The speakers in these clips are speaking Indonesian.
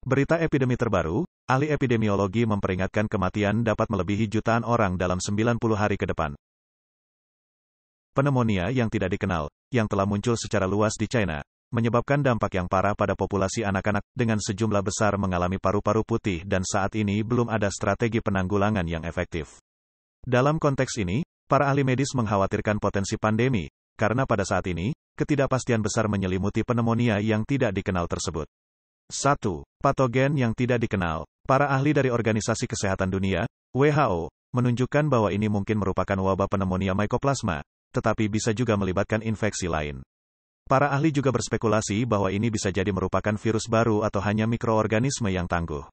Berita epidemi terbaru, ahli epidemiologi memperingatkan kematian dapat melebihi jutaan orang dalam 90 hari ke depan. Pneumonia yang tidak dikenal, yang telah muncul secara luas di China, menyebabkan dampak yang parah pada populasi anak-anak, dengan sejumlah besar mengalami paru-paru putih dan saat ini belum ada strategi penanggulangan yang efektif. Dalam konteks ini, para ahli medis mengkhawatirkan potensi pandemi, karena pada saat ini, ketidakpastian besar menyelimuti pneumonia yang tidak dikenal tersebut. 1. Patogen yang tidak dikenal. Para ahli dari Organisasi Kesehatan Dunia, WHO, menunjukkan bahwa ini mungkin merupakan wabah pneumonia mycoplasma, tetapi bisa juga melibatkan infeksi lain. Para ahli juga berspekulasi bahwa ini bisa jadi merupakan virus baru atau hanya mikroorganisme yang tangguh.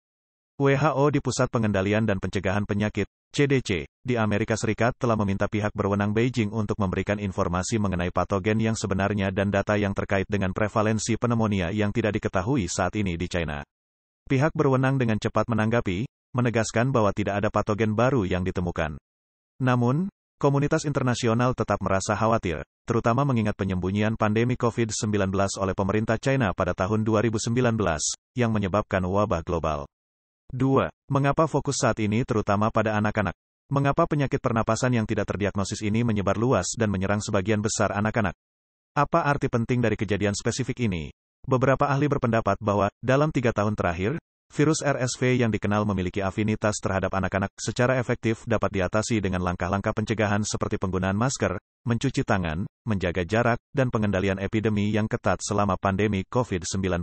WHO di Pusat Pengendalian dan Pencegahan Penyakit, CDC, di Amerika Serikat telah meminta pihak berwenang Beijing untuk memberikan informasi mengenai patogen yang sebenarnya dan data yang terkait dengan prevalensi pneumonia yang tidak diketahui saat ini di China. Pihak berwenang dengan cepat menanggapi, menegaskan bahwa tidak ada patogen baru yang ditemukan. Namun, komunitas internasional tetap merasa khawatir, terutama mengingat penyembunyian pandemi COVID-19 oleh pemerintah China pada tahun 2019, yang menyebabkan wabah global. 2. Mengapa fokus saat ini terutama pada anak-anak? Mengapa penyakit pernapasan yang tidak terdiagnosis ini menyebar luas dan menyerang sebagian besar anak-anak? Apa arti penting dari kejadian spesifik ini? Beberapa ahli berpendapat bahwa, dalam 3 tahun terakhir, virus RSV yang dikenal memiliki afinitas terhadap anak-anak secara efektif dapat diatasi dengan langkah-langkah pencegahan seperti penggunaan masker, mencuci tangan, menjaga jarak, dan pengendalian epidemi yang ketat selama pandemi COVID-19.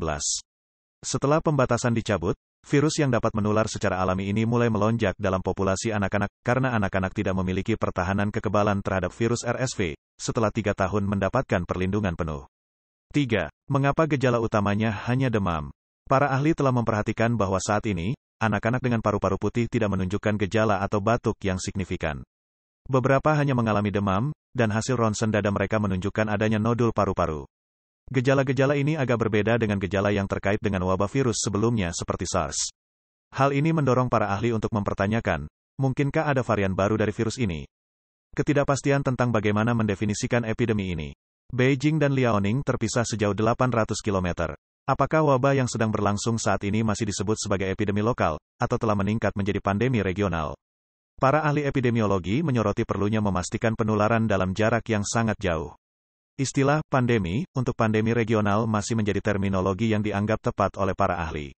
Setelah pembatasan dicabut, virus yang dapat menular secara alami ini mulai melonjak dalam populasi anak-anak, karena anak-anak tidak memiliki pertahanan kekebalan terhadap virus RSV, setelah 3 tahun mendapatkan perlindungan penuh. 3. Mengapa gejala utamanya hanya demam? Para ahli telah memperhatikan bahwa saat ini, anak-anak dengan paru-paru putih tidak menunjukkan gejala atau batuk yang signifikan. Beberapa hanya mengalami demam, dan hasil ronsen dada mereka menunjukkan adanya nodul paru-paru. Gejala-gejala ini agak berbeda dengan gejala yang terkait dengan wabah virus sebelumnya seperti SARS. Hal ini mendorong para ahli untuk mempertanyakan, mungkinkah ada varian baru dari virus ini? Ketidakpastian tentang bagaimana mendefinisikan epidemi ini. Beijing dan Liaoning terpisah sejauh 800 km. Apakah wabah yang sedang berlangsung saat ini masih disebut sebagai epidemi lokal, atau telah meningkat menjadi pandemi regional? Para ahli epidemiologi menyoroti perlunya memastikan penularan dalam jarak yang sangat jauh. Istilah pandemi untuk pandemi regional masih menjadi terminologi yang dianggap tepat oleh para ahli.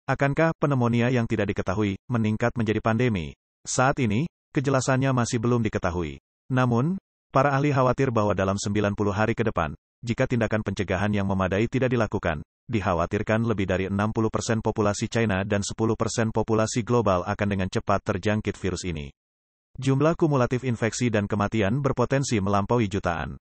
Akankah pneumonia yang tidak diketahui meningkat menjadi pandemi? Saat ini, kejelasannya masih belum diketahui. Namun, para ahli khawatir bahwa dalam 90 hari ke depan, jika tindakan pencegahan yang memadai tidak dilakukan, dikhawatirkan lebih dari 60% populasi China dan 10% populasi global akan dengan cepat terjangkit virus ini. Jumlah kumulatif infeksi dan kematian berpotensi melampaui jutaan.